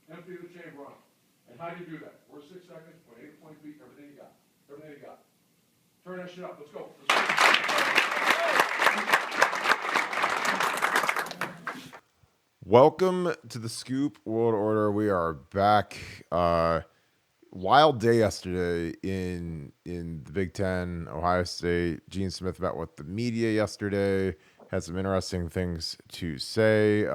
empty the chamber on them. And how do you do that? First 6 seconds, 20 feet, everything you got. Everything you got. Turn that shit up. Let's go. Welcome to the Scoop World Order. We are back. Wild day yesterday in the Big Ten, Ohio State. Gene Smith met with the media yesterday. Had some interesting things to say.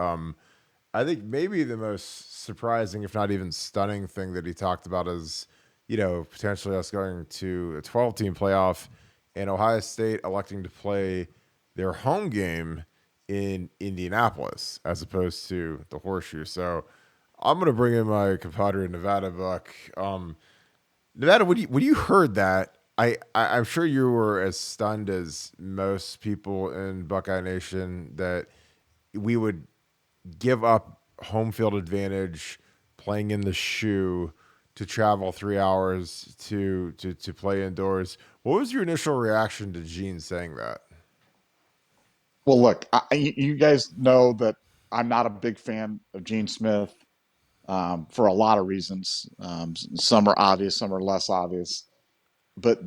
I think maybe the most surprising, if not even stunning, thing that he talked about is, potentially us going to a 12-team playoff and Ohio State electing to play their home game in Indianapolis as opposed to the Horseshoe. So I'm going to bring in my compadre Nevada, Buck. Nevada, when you heard that, I'm sure you were as stunned as most people in Buckeye Nation that we would give up home field advantage playing in the shoe to travel 3 hours to play indoors. What was your initial reaction to Gene saying that? Well, look, you guys know that I'm not a big fan of Gene Smith for a lot of reasons. Some are obvious, some are less obvious. But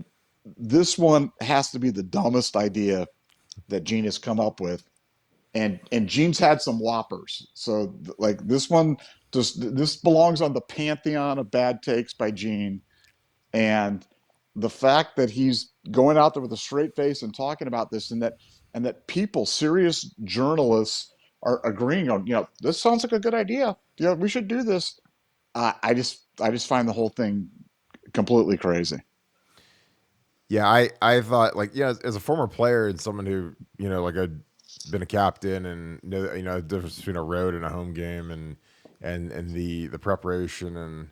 this one has to be the dumbest idea that Gene has come up with. And Gene's had some whoppers. So like this belongs on the pantheon of bad takes by Gene. And the fact that he's going out there with a straight face and talking about this, and that people, serious journalists, are agreeing on, this sounds like a good idea. Yeah, we should do this. I just find the whole thing completely crazy. Yeah, I thought, like, as a former player and someone who, like, I'd been a captain and know the difference between a road and a home game and the preparation, and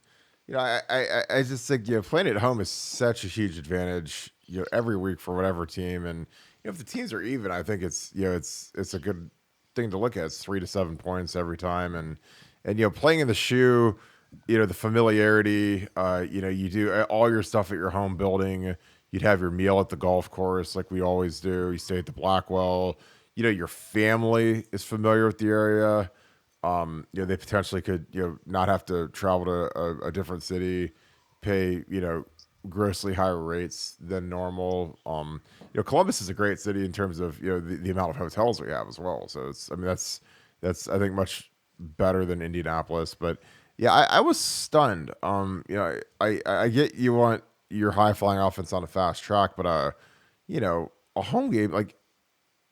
I just think, playing at home is such a huge advantage, every week for whatever team. And if the teams are even, I think it's a good thing to look at. It's 3 to 7 points every time. And playing in the shoe, the familiarity, you do all your stuff at your home building. You'd have your meal at the golf course like we always do. You stay at the Blackwell. Your family is familiar with the area. They potentially could, not have to travel to a different city, pay, grossly higher rates than normal. Columbus is a great city in terms of, the amount of hotels we have as well. So that's I think much better than Indianapolis. But yeah, I was stunned. I get you want your high flying offense on a fast track, but a home game like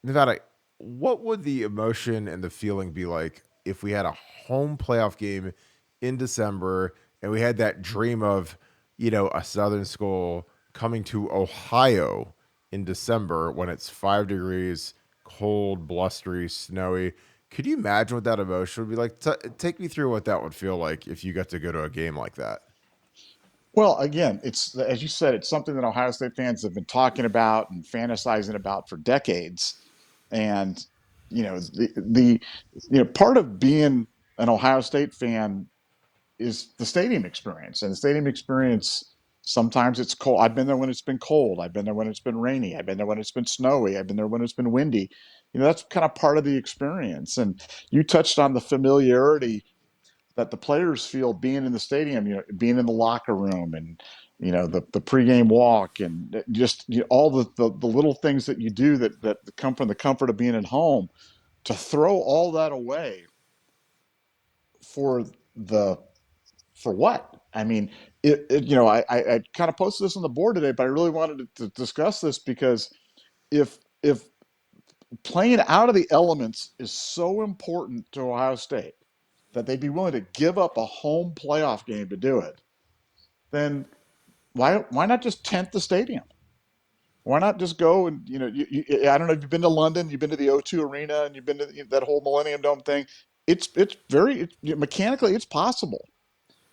Nevada, what would the emotion and the feeling be like if we had a home playoff game in December and we had that dream of, a Southern school coming to Ohio in December when it's 5 degrees, cold, blustery, snowy? Could you imagine what that emotion would be like? Take me through what that would feel like if you got to go to a game like that. Well, again, it's as you said, it's something that Ohio State fans have been talking about and fantasizing about for decades. And the part of being an Ohio State fan is the stadium experience. And the stadium experience, sometimes it's cold. I've been there when it's been cold. I've been there when it's been rainy. I've been there when it's been snowy. I've been there when it's been windy. That's kind of part of the experience. And you touched on the familiarity that the players feel being in the stadium, being in the locker room, and the pregame walk, and just all the little things that you do that come from the comfort of being at home. To throw all that away for the for what? I mean, I kind of posted this on the board today, but I really wanted to discuss this because if playing out of the elements is so important to Ohio State that they'd be willing to give up a home playoff game to do it, then why not just tent the stadium? Why not just go and I don't know if you've been to London, you've been to the O2 Arena, and you've been to that whole Millennium Dome thing. Mechanically it's possible.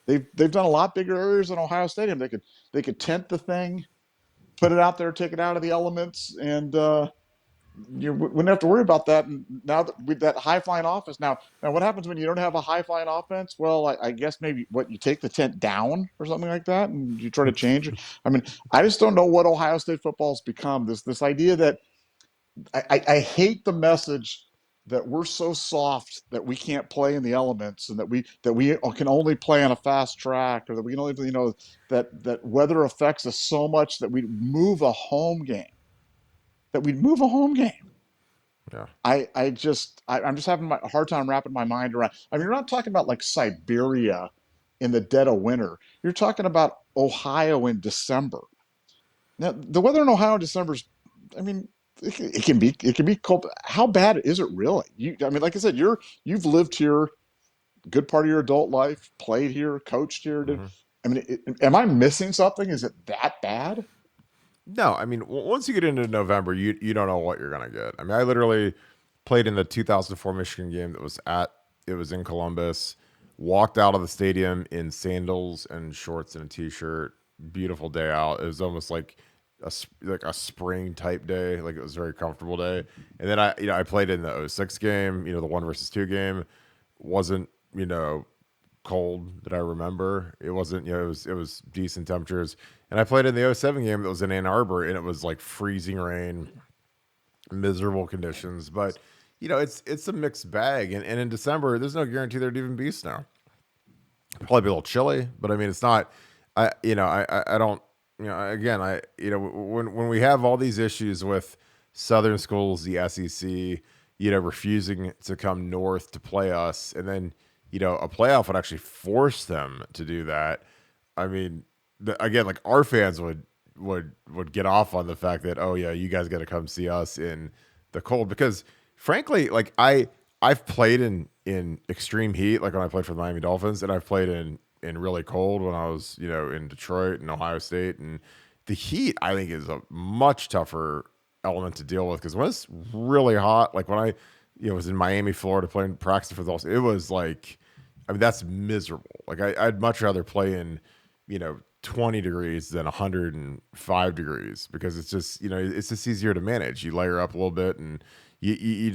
They've done a lot bigger areas than Ohio Stadium. They could tent the thing, put it out there, take it out of the elements, and you wouldn't have to worry about that. And now that with that high flying offense, now what happens when you don't have a high flying offense? Well, I guess maybe you take the tent down or something like that, and you try to change it. I mean, I just don't know what Ohio State football has become. This idea that I hate the message that we're so soft that we can't play in the elements, and that we can only play on a fast track, or that we can only, that weather affects us so much that we'd move a home game. Yeah. I'm just having a hard time wrapping my mind around. I mean, you're not talking about like Siberia in the dead of winter. You're talking about Ohio in December. Now, the weather in Ohio in December is, I mean, it can be cold. How bad is it really? I mean, like I said, you've lived here good part of your adult life, played here, coached here. Hmm. I mean, am I missing something? Is it that bad? No, I mean, once you get into November, you don't know what you're gonna get. I mean, I literally played in the 2004 Michigan game that was it was in Columbus. Walked out of the stadium in sandals and shorts and a t-shirt. Beautiful day out. It was almost like like a spring type day. Like it was a very comfortable day. And then I played in the '06 game. The 1 versus 2 game. Wasn't cold that I remember. It wasn't, it was decent temperatures. And I played in the '07 game that was in Ann Arbor, and it was like freezing rain, miserable conditions. But it's a mixed bag. And in December, there's no guarantee there'd even be snow. Probably be a little chilly, but I mean, it's not. I don't. Again, when we have all these issues with Southern schools, the SEC, refusing to come north to play us, and then a playoff would actually force them to do that. I mean, again, like our fans would get off on the fact that, oh yeah, you guys got to come see us in the cold, because frankly, like I've played in extreme heat, like when I played for the Miami Dolphins, and I've played in really cold when I was in Detroit and Ohio State. And the heat, I think, is a much tougher element to deal with, because when it's really hot, like when I was in Miami, Florida, playing practice for those, it was like, I mean, that's miserable. Like I'd much rather play in 20 degrees than 105 degrees, because it's just it's just easier to manage. You layer up a little bit, and you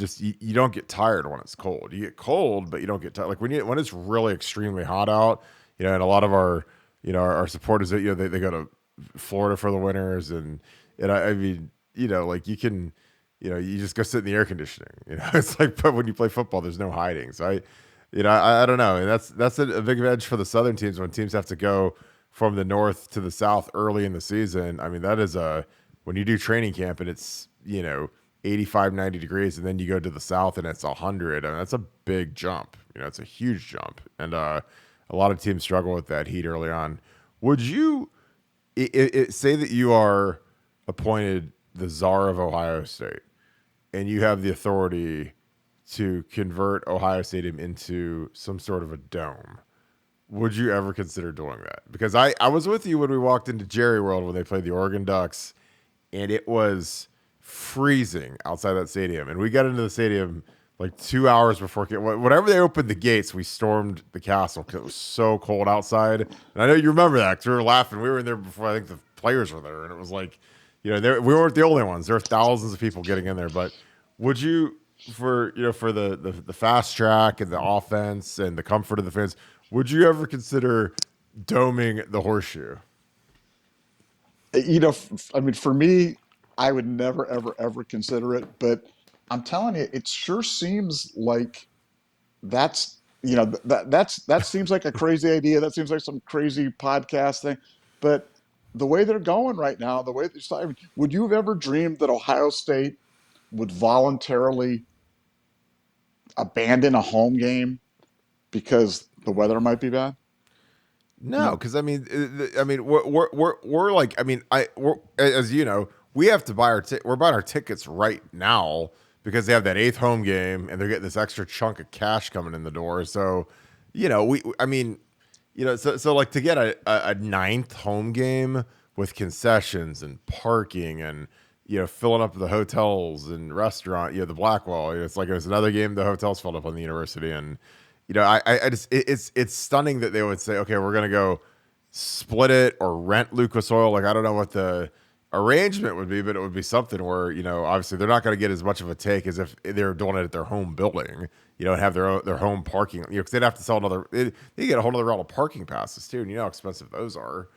don't get tired when it's cold. You get cold, but you don't get tired. Like when it's really extremely hot out, and a lot of our our supporters, they go to Florida for the winters, and I mean, like you can, you just go sit in the air conditioning. It's like, but when you play football, there's no hiding. So I don't know. And that's a big edge for the Southern teams, when teams have to go from the north to the south early in the season. I mean, that is when you do training camp and it's 85, 90 degrees, and then you go to the south and it's 100. I mean, that's a big jump. It's a huge jump, and a lot of teams struggle with that heat early on. Would you say that you are appointed the czar of Ohio State, and you have the authority to convert Ohio Stadium into some sort of a dome? Would you ever consider doing that? Because I was with you when we walked into Jerry World when they played the Oregon Ducks, and it was freezing outside that stadium. And we got into the stadium like 2 hours before, whenever they opened the gates, we stormed the castle because it was so cold outside. And I know you remember that, because we were laughing. We were in there before I think the players were there, and it was like, we weren't the only ones. There were thousands of people getting in there. But would you, for the fast track and the offense and the comfort of the fans, would you ever consider doming the Horseshoe? I mean, for me, I would never, ever, ever consider it. But I'm telling you, it sure seems like that seems like a crazy idea. That seems like some crazy podcast thing. But the way they're going right now, the way I mean, would you have ever dreamed that Ohio State would voluntarily abandon a home game because the weather might be bad? No, No. because I mean, we're like, I mean, as you know, we have to buy we're buying our tickets right now because they have that eighth home game, and they're getting this extra chunk of cash coming in the door. So, I mean, so like to get a ninth home game with concessions and parking and filling up the hotels and restaurant, the Blackwell. It's like it was another game the hotels filled up on the university. And I just it's stunning that they would say, okay, we're gonna go split it or rent Lucas Oil. Like I don't know what the arrangement would be, but it would be something where obviously they're not going to get as much of a take as if they're doing it at their home building, and have their home parking. Because they'd have to sell they get a whole other round of parking passes too, and you know how expensive those are.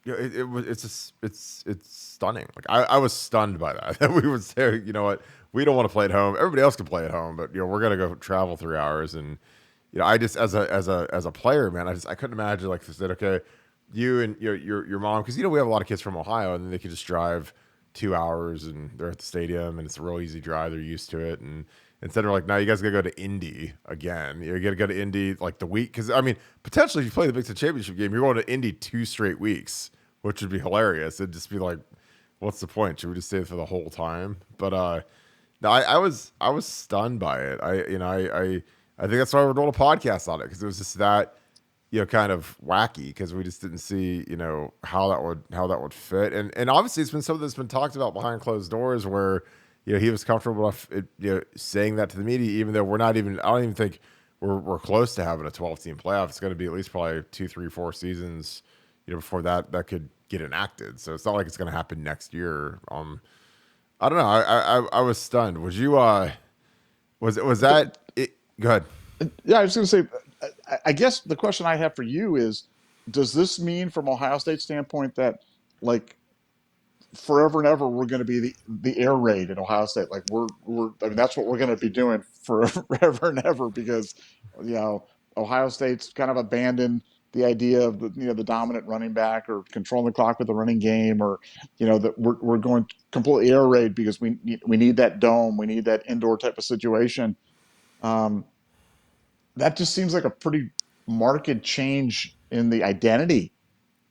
Yeah, it was it's stunning. Like I was stunned by that. That we would say, you know what, we don't want to play at home. Everybody else can play at home, but we're gonna go travel 3 hours. And I just as a player, man, I couldn't imagine like if they said, okay, you and your mom, because we have a lot of kids from Ohio, and then they could just drive 2 hours and they're at the stadium and it's a real easy drive. They're used to it. And instead of like, now you guys gotta go to Indy again. You gotta go to Indy like the week, because I mean, potentially if you play the Big Ten championship game, you're going to Indy 2 straight weeks, which would be hilarious. It'd just be like, what's the point? Should we just stay there for the whole time? But no, I was stunned by it. I think that's why we're doing a podcast on it, because it was just that kind of wacky, because we just didn't see how that would fit. And obviously it's been something that's been talked about behind closed doors, where he was comfortable enough saying that to the media, even though I don't even think we're close to having a 12-team playoff. It's going to be at least probably 2, 3, 4 seasons before that could get enacted. So it's not like it's going to happen next year. I don't know. I was stunned. Was you? Was that it? Go ahead. Yeah, I was going to say, I guess the question I have for you is, does this mean from Ohio State standpoint that like forever and ever we're going to be the air raid in Ohio State? Like I mean that's what we're going to be doing forever and ever, because Ohio State's kind of abandoned the idea of the dominant running back or controlling the clock with the running game, or that we're going completely air raid because we need that dome, we need that indoor type of situation. Um, that just seems like a pretty marked change in the identity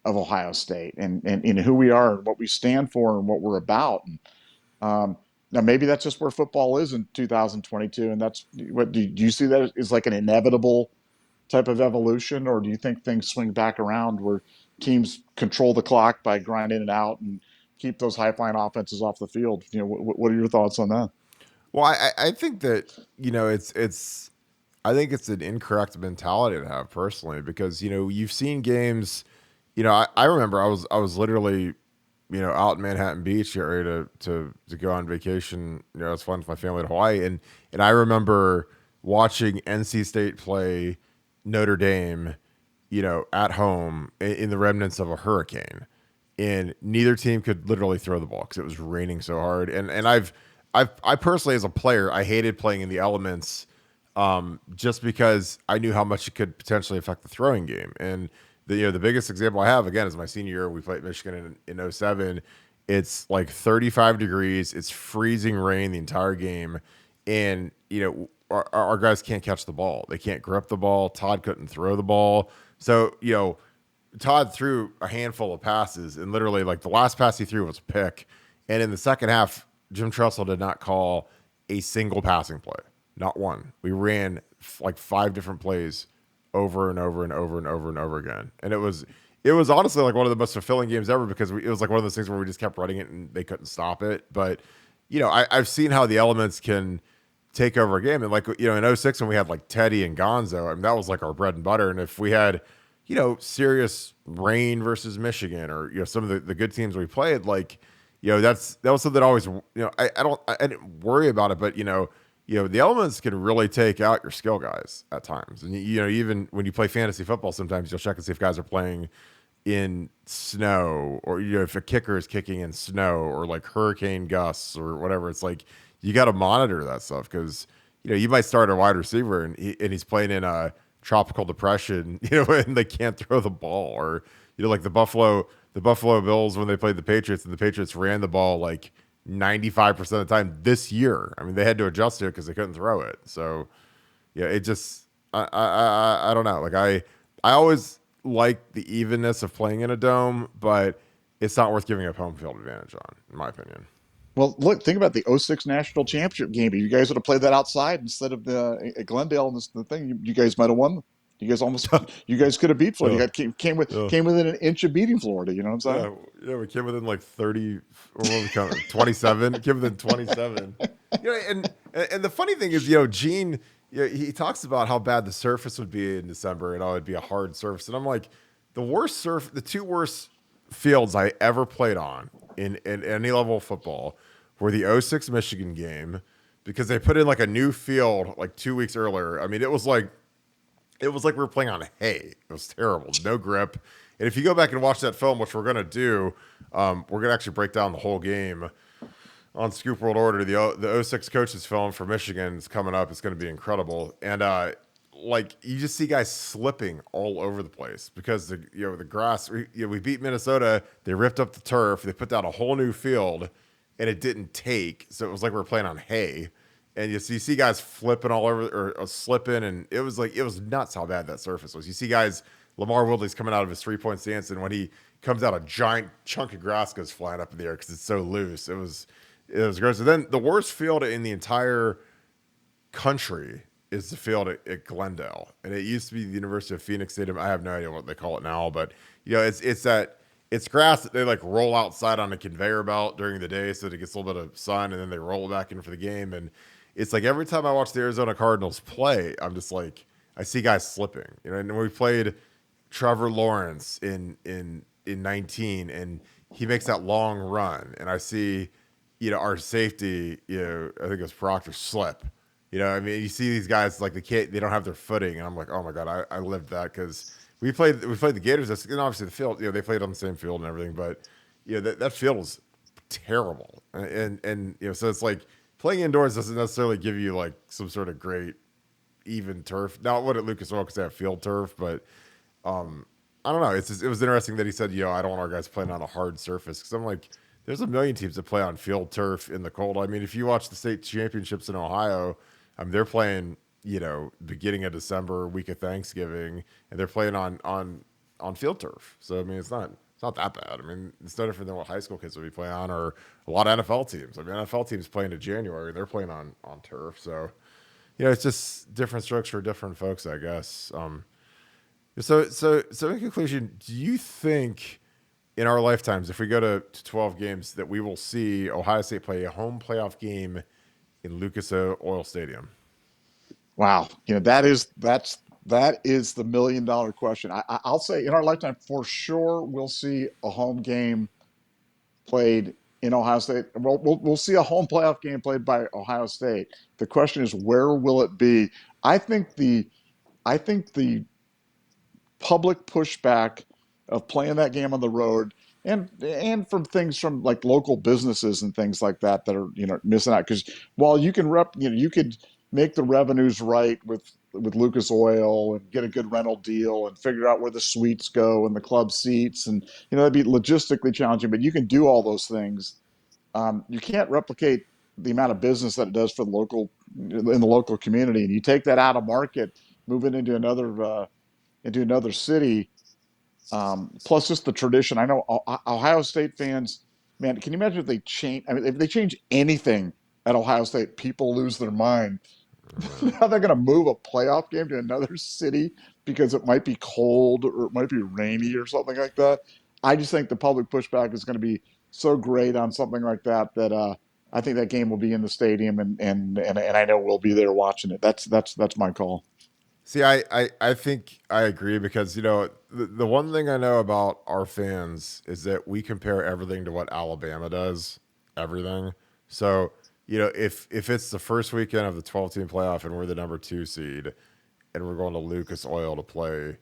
of Ohio State, and in who we are and what we stand for and what we're about. And now maybe that's just where football is in 2022, and that's what do you see that as like an inevitable type of evolution, or do you think things swing back around where teams control the clock by grinding it out and keep those high flying offenses off the field? What are your thoughts on that? Well, I think that it's I think it's an incorrect mentality to have personally, because you've seen games. I remember I was literally out in Manhattan Beach, get ready to go on vacation. I was flying with my family to Hawaii, and I remember watching NC State play Notre Dame, at home in the remnants of a hurricane, and neither team could literally throw the ball because it was raining so hard. And I personally, as a player, I hated playing in the elements, just because I knew how much it could potentially affect the throwing game. And the biggest example I have, again, is my senior year. We played Michigan in '07. It's like 35 degrees. It's freezing rain the entire game, and our guys can't catch the ball. They can't grip the ball. Todd couldn't throw the ball. So Todd threw a handful of passes, and literally like the last pass he threw was a pick. And in the second half, Jim Tressel did not call a single passing play, not one. We ran like 5 different plays over and over and over and over and over again, and it was honestly like one of the most fulfilling games ever, because it was like one of those things where we just kept running it and they couldn't stop it. But I've seen how the elements can take over a game, and like in '06 when we had like Teddy and Gonzo, I mean that was like our bread and butter. And if we had serious rain versus Michigan, or some of the good teams we played, like that was something that always I didn't worry about it. But the elements can really take out your skill guys at times. And even when you play fantasy football, sometimes you'll check and see if guys are playing in snow, or if a kicker is kicking in snow, or like hurricane gusts or whatever. It's like you got to monitor that stuff, because you might start a wide receiver and he's playing in a tropical depression, and they can't throw the ball. Or like the Buffalo Bills when they played the Patriots, and the Patriots ran the ball like 95% of the time this year. I mean, they had to adjust to it because they couldn't throw it. So yeah, it just I don't know. Like I always like the evenness of playing in a dome, but it's not worth giving up home field advantage on, in my opinion. Well, look, think about the '06 national championship game. If you guys would have played that outside instead of at Glendale, and the thing, you guys might have won. You guys could have beat Florida. Yeah, You got yeah, came within an inch of beating Florida. You know what I'm saying? yeah, yeah. We came within like 30, or what we count, 27. Came within 27. And the funny thing is, Gene, he talks about how bad the surface would be in December, and it'd be a hard surface. And I'm like, the 2 worst fields I ever played on in any level of football were the '06 Michigan game, because they put in like a new field like 2 weeks earlier. I mean, it was like we were playing on hay. It was terrible. No grip. And if you go back and watch that film, which we're gonna do, we're gonna actually break down the whole game on Scoop World Order. The '06 coaches film for Michigan is coming up. It's going to be incredible. And like you just see guys slipping all over the place because the grass. We beat Minnesota. They ripped up the turf. They put down a whole new field, and it didn't take. So it was like we were playing on hay. And you see guys flipping all over or slipping, and it was nuts how bad that surface was. You see guys. Lamar Woodley's coming out of his 3-point stance, and when he comes out, a giant chunk of grass goes flying up in the air because it's so loose. It was gross. And then the worst field in the entire country is the field at Glendale, and it used to be the University of Phoenix Stadium. I have no idea what they call it now, but it's grass that they like roll outside on a conveyor belt during the day so that it gets a little bit of sun, and then they roll it back in for the game. And it's like every time I watch the Arizona Cardinals play, I'm just like I see guys slipping. And when we played Trevor Lawrence in 19, and he makes that long run, and I see our safety, I think it was Proctor slip. I mean, you see these guys like they don't have their footing, and I'm like, oh my god, I lived that because we played the Gators. And obviously the field, they played on the same field and everything, but that field was terrible, and so it's like playing indoors doesn't necessarily give you like some sort of great even turf. Not what at Lucas Oil because they have field turf, but I don't know. It was interesting that he said, I don't want our guys playing on a hard surface because I'm like, there's a million teams that play on field turf in the cold. I mean, if you watch the state championships in Ohio, they're playing, beginning of December, week of Thanksgiving, and they're playing on field turf. So I mean, it's not that bad. I mean, it's no different than what high school kids would be playing on, or a lot of NFL teams. I mean, NFL teams playing in January, they're playing on turf. So it's just different strokes for different folks, I guess. So in conclusion, do you think in our lifetimes, if we go to 12 games, that we will see Ohio State play a home playoff game in Lucas Oil Stadium? Wow, that is the $1 million question. I'll say in our lifetime for sure we'll see a home game played in Ohio State. We'll see a home playoff game played by Ohio State. The question is where will it be? I think the I think the public pushback of playing that game on the road and from things from like local businesses and things like that are missing out because while you can you could make the revenues right with Lucas Oil and get a good rental deal and figure out where the suites go and the club seats and that'd be logistically challenging, but you can do all those things. You can't replicate the amount of business that it does for the local community, and you take that out of market, move it into another city. Plus, just the tradition. I know Ohio State fans, man. Can you imagine if they change? I mean, if they change anything at Ohio State, people lose their mind. Right. Now they're going to move a playoff game to another city because it might be cold or it might be rainy or something like that. I just think the public pushback is going to be so great on something like that I think that game will be in the stadium and I know we'll be there watching it. That's my call. See, I think I agree because the one thing I know about our fans is that we compare everything to what Alabama does, everything. So if it's the first weekend of the 12-team playoff and we're the number 2 seed and we're going to Lucas Oil to play,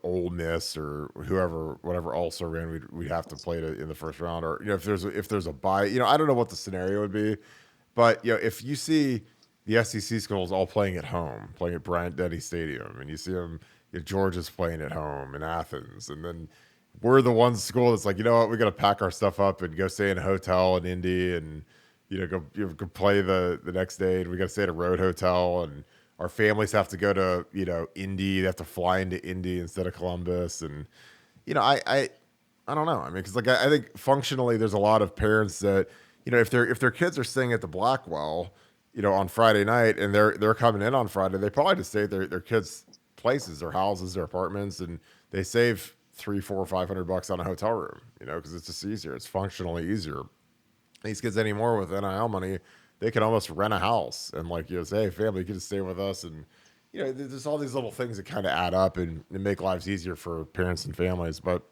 Ole Miss or whoever, whatever also ran, we'd have to play in the first round, or if there's a bye, I don't know what the scenario would be, but if you see the SEC schools all playing at home, playing at Bryant Denny Stadium, and you see them, Georgia's playing at home in Athens, and then we're the one school that's like, you know what, we got to pack our stuff up and go stay in a hotel in Indy, and go play the next day, and we got to stay at a road hotel, and our families have to go to Indy, they have to fly into Indy instead of Columbus, and I don't know. I mean, because like I think functionally, there's a lot of parents that if their kids are staying at the Blackwell, on Friday night, and they're coming in on Friday, they probably just stay at their kids' places, their houses, their apartments, and they save 300, 400, $500 on a hotel room, because it's just easier. It's functionally easier. These kids anymore with NIL money, they can almost rent a house and like say, hey, family, you can just stay with us, and there's all these little things that kind of add up and make lives easier for parents and families. But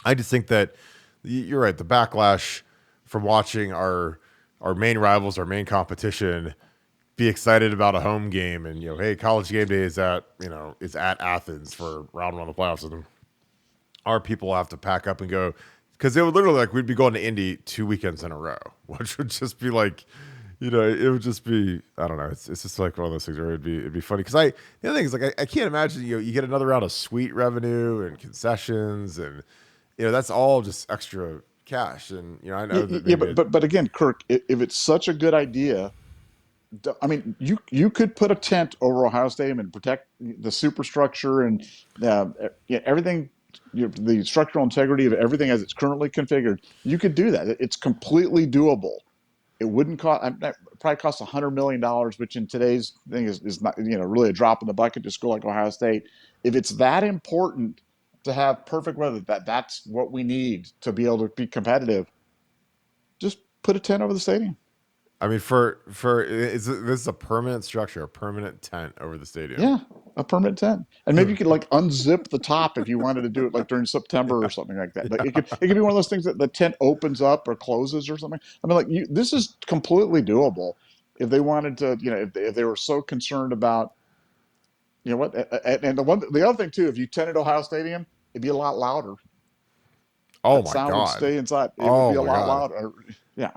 I just think that you're right. The backlash from watching our main rivals, our main competition, be excited about a home game, and hey, College Game Day is at Athens for round one of the playoffs, and our people have to pack up and go because it would literally like we'd be going to Indy 2 weekends in a row, which would just be like, it would just be I don't know. It's just like one of those things where it'd be funny because the other thing is like I can't imagine you get another round of suite revenue and concessions and that's all just extra cash and I know that Yeah, maybe it, but again, Kirk, if it's such a good idea, I mean, you could put a tent over Ohio Stadium and protect the superstructure and everything, the structural integrity of everything as it's currently configured. You could do that. It's completely doable. It wouldn't cost. Probably cost $100 million, which in today's thing is not really a drop in the bucket to a school like Ohio State. If it's that important to have perfect weather, that's what we need to be able to be competitive. Just put a tent over the stadium. I mean for this is a permanent structure, a permanent tent over the stadium. Yeah, a permanent tent, and maybe you could like unzip the top if you wanted to do it like during September or something like that. Like it could be one of those things that the tent opens up or closes or something. I mean, like this is completely doable if they wanted to. If they were so concerned about what, and the other thing too, if you tented Ohio Stadium, it'd be a lot louder. Oh That my sound would god. stay inside. It would Oh be a my lot god. louder. Yeah,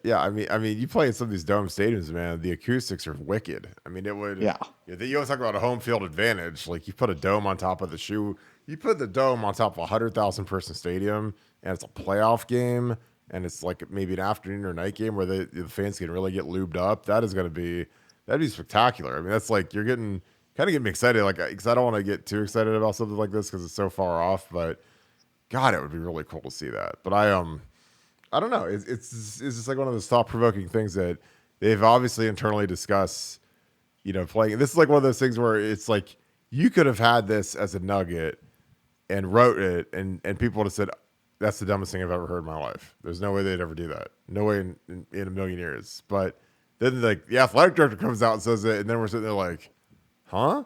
Yeah. I mean, you play in some of these dome stadiums, man. The acoustics are wicked. I mean, it would. yeah, You always talk about a home field advantage. Like you put a dome on top of the shoe. You put the dome on top of 100,000 person stadium, and it's a playoff game, and it's like maybe an afternoon or night game where the fans can really get lubed up. That'd be spectacular. I mean, that's like you're getting me excited. Like because I don't want to get too excited about something like this because it's so far off, but God, it would be really cool to see that. But I don't know. It's just like one of those thought provoking things that they've obviously internally discussed. Playing. This is like one of those things where it's like you could have had this as a nugget and wrote it, and people would have said, "That's the dumbest thing I've ever heard in my life." There's no way they'd ever do that. No way in a million years. But then like the athletic director comes out and says it, and then we're sitting there like, "Huh?"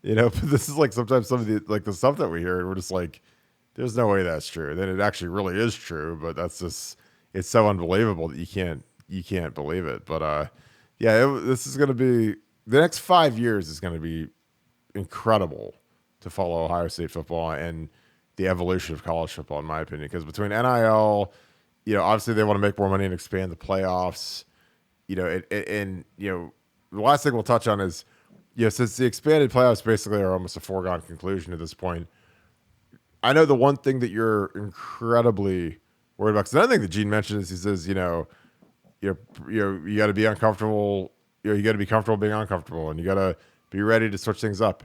But this is like sometimes some of the stuff that we hear, and we're just like, there's no way that's true. Then it actually really is true, but that's just it's so unbelievable that you can't believe it. But yeah, this is going to be the next 5 years is going to be incredible to follow Ohio State football and the evolution of college football, in my opinion. Because between NIL, obviously they want to make more money and expand the playoffs. And the last thing we'll touch on is, since the expanded playoffs basically are almost a foregone conclusion at this point, I know the one thing that you're incredibly worried about. Because another thing that Gene mentioned is he says, you got to be uncomfortable. You got to be comfortable being uncomfortable, and you got to be ready to switch things up.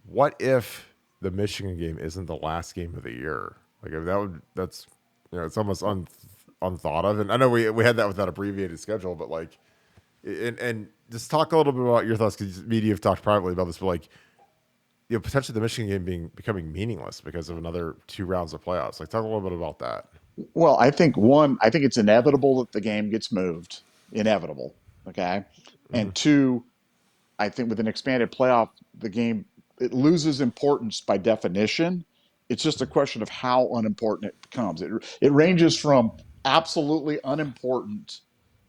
What if the Michigan game isn't the last game of the year? Like if that's it's almost unthought of. And I know we had that with that abbreviated schedule, but like, and just talk a little bit about your thoughts because media have talked privately about this, but like potentially the Michigan game becoming meaningless because of another 2 rounds of playoffs. Like, talk a little bit about that. Well, I think it's inevitable that the game gets moved. Inevitable. Okay. Mm-hmm. And two, I think with an expanded playoff, the game it loses importance by definition. It's just a question of how unimportant it becomes. It ranges from absolutely unimportant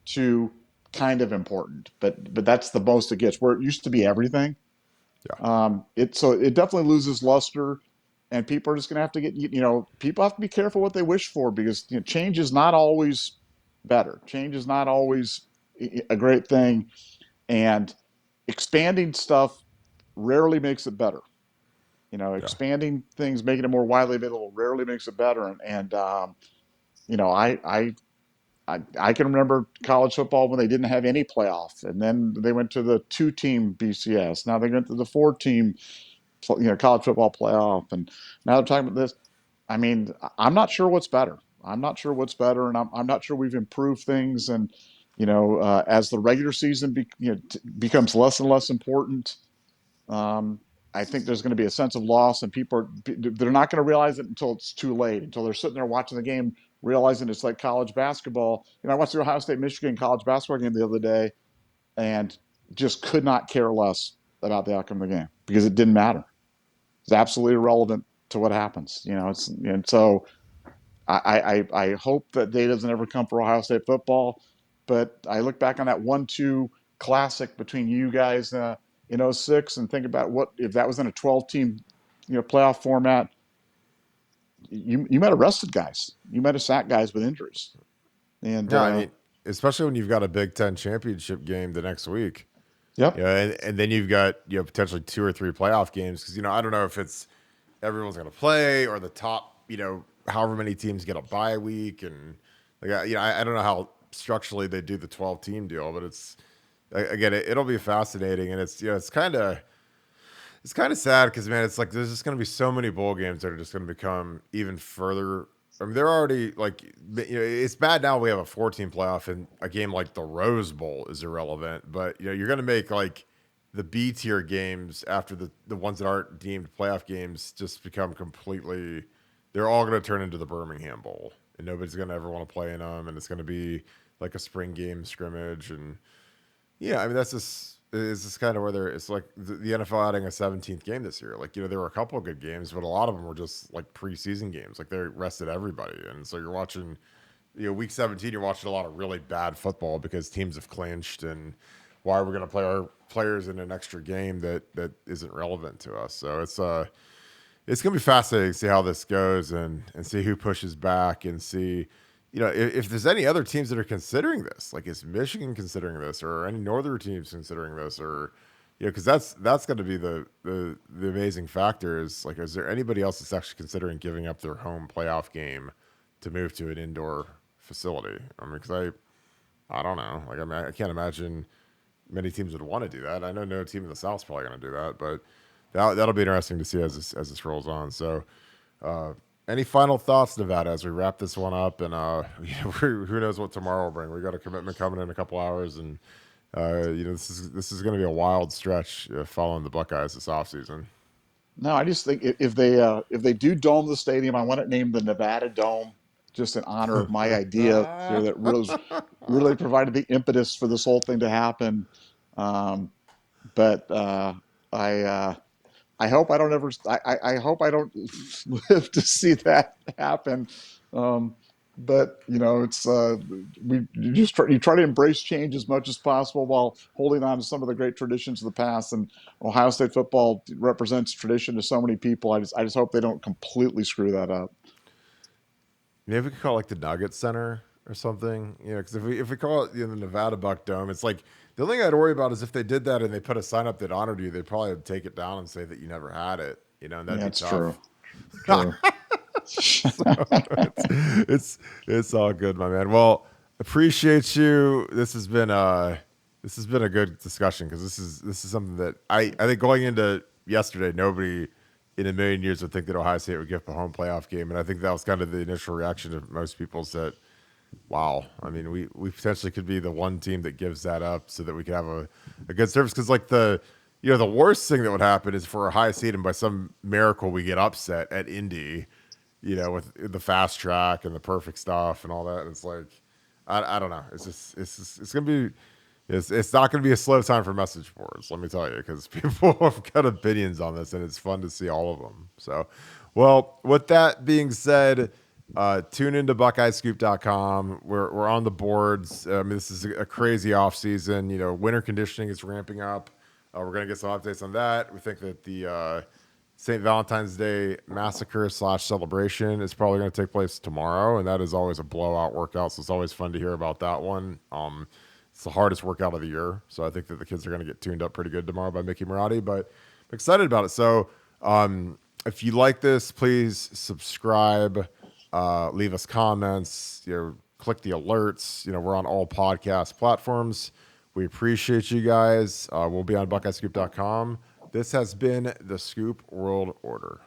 to kind of important, but that's the most it gets. Where it used to be everything, Yeah, it definitely loses luster, and people are just going to have to people have to be careful what they wish for because change is not always better. Change is not always a great thing, and expanding stuff rarely makes it better. yeah, Expanding things, making it more widely available, rarely makes it better. And you know, I can remember college football when they didn't have any playoff, and then they went to the two-team BCS. Now they went to the four-team, college football playoff, and now they're talking about this. I mean, I'm not sure what's better. I'm not sure what's better, and I'm not sure we've improved things. And as the regular season becomes less and less important, um, I think there's going to be a sense of loss, and they're not going to realize it until it's too late. Until they're sitting there watching the game, realizing it's like college basketball. I watched the Ohio State Michigan college basketball game the other day, and just could not care less about the outcome of the game because it didn't matter. It's absolutely irrelevant to what happens. And so I hope that day doesn't ever come for Ohio State football. But I look back on that 1-2 classic between you guys in '06 and think about what if that was in a 12-team playoff format. you might have rested guys. You might have sat guys with injuries. And Yeah, I mean, especially when you've got a Big Ten championship game the next week. yep, Yeah, and then you've got potentially 2 or 3 playoff games because I don't know if it's everyone's going to play or the top however many teams get a bye week and like I don't know how structurally they do the 12 team deal, but it's again it'll be fascinating and it's kind of sad because man it's like there's just going to be so many bowl games that are just going to become even further. I mean, they're already like, it's bad now we have a 14 playoff and a game like the Rose Bowl is irrelevant, but you're going to make like the B tier games after the ones that aren't deemed playoff games just become completely, they're all going to turn into the Birmingham Bowl and nobody's going to ever want to play in them. And it's going to be like a spring game scrimmage. And yeah, I mean, that's just, it's just kind of where it's like the NFL adding a 17th game this year. Like, there were a couple of good games, but a lot of them were just like preseason games. Like, they rested everybody. And so you're watching, week 17, you're watching a lot of really bad football because teams have clinched. And why are we going to play our players in an extra game that isn't relevant to us? So it's going to be fascinating to see how this goes and see who pushes back and see, if there's any other teams that are considering this, like is Michigan considering this or any northern teams considering this or, because that's going to be the amazing factor is like, is there anybody else that's actually considering giving up their home playoff game to move to an indoor facility? I mean, because I don't know. Like, I mean, I can't imagine many teams would want to do that. I know no team in the South's probably going to do that, but that'll be interesting to see as this rolls on. So, any final thoughts, Nevada, as we wrap this one up? And who knows what tomorrow will bring? We got a commitment coming in a couple hours, and this is going to be a wild stretch following the Buckeyes this offseason. no, I just think if they do dome the stadium, I want it named the Nevada Dome, just in honor of my idea here that really provided the impetus for this whole thing to happen. Um, but I I hope I don't ever. I hope I don't live to see that happen. Um, but it's you try to embrace change as much as possible while holding on to some of the great traditions of the past. And Ohio State football represents tradition to so many people. I just hope they don't completely screw that up. Maybe we could call it like the Nugget Center or something. Because if we call it the Nevada Buck Dome, it's like the only thing I'd worry about is if they did that and they put a sign up that honored you, they'd probably take it down and say that you never had it. And that'd Yeah, be it's true. tough. True. So it's all good, my man. Well, appreciate you. This has been a good discussion because this is something that I think going into yesterday, nobody in a million years would think that Ohio State would give up a home playoff game, and I think that was kind of the initial reaction of most people that, wow, I mean, we potentially could be the one team that gives that up so that we could have a good service because like the worst thing that would happen is for a high seed and by some miracle we get upset at Indy, with the fast track and the perfect stuff and all that. And it's like, I don't know. It's gonna be, it's not gonna be a slow time for message boards. Let me tell you, because people have got opinions on this, and it's fun to see all of them. So, well, with that being said, tune into BuckeyeScoop.com. We're on the boards. I mean, this is a crazy off season. Winter conditioning is ramping up. We're gonna get some updates on that. We think that the St. Valentine's Day massacre / celebration is probably going to take place tomorrow, and that is always a blowout workout. So it's always fun to hear about that one. It's the hardest workout of the year, so I think that the kids are going to get tuned up pretty good tomorrow by Mickey Marotti. But I'm excited about it. So if you like this, please subscribe, leave us comments, click the alerts. We're on all podcast platforms. We appreciate you guys. We'll be on BuckeyeScoop.com. This has been the Scoop World Order.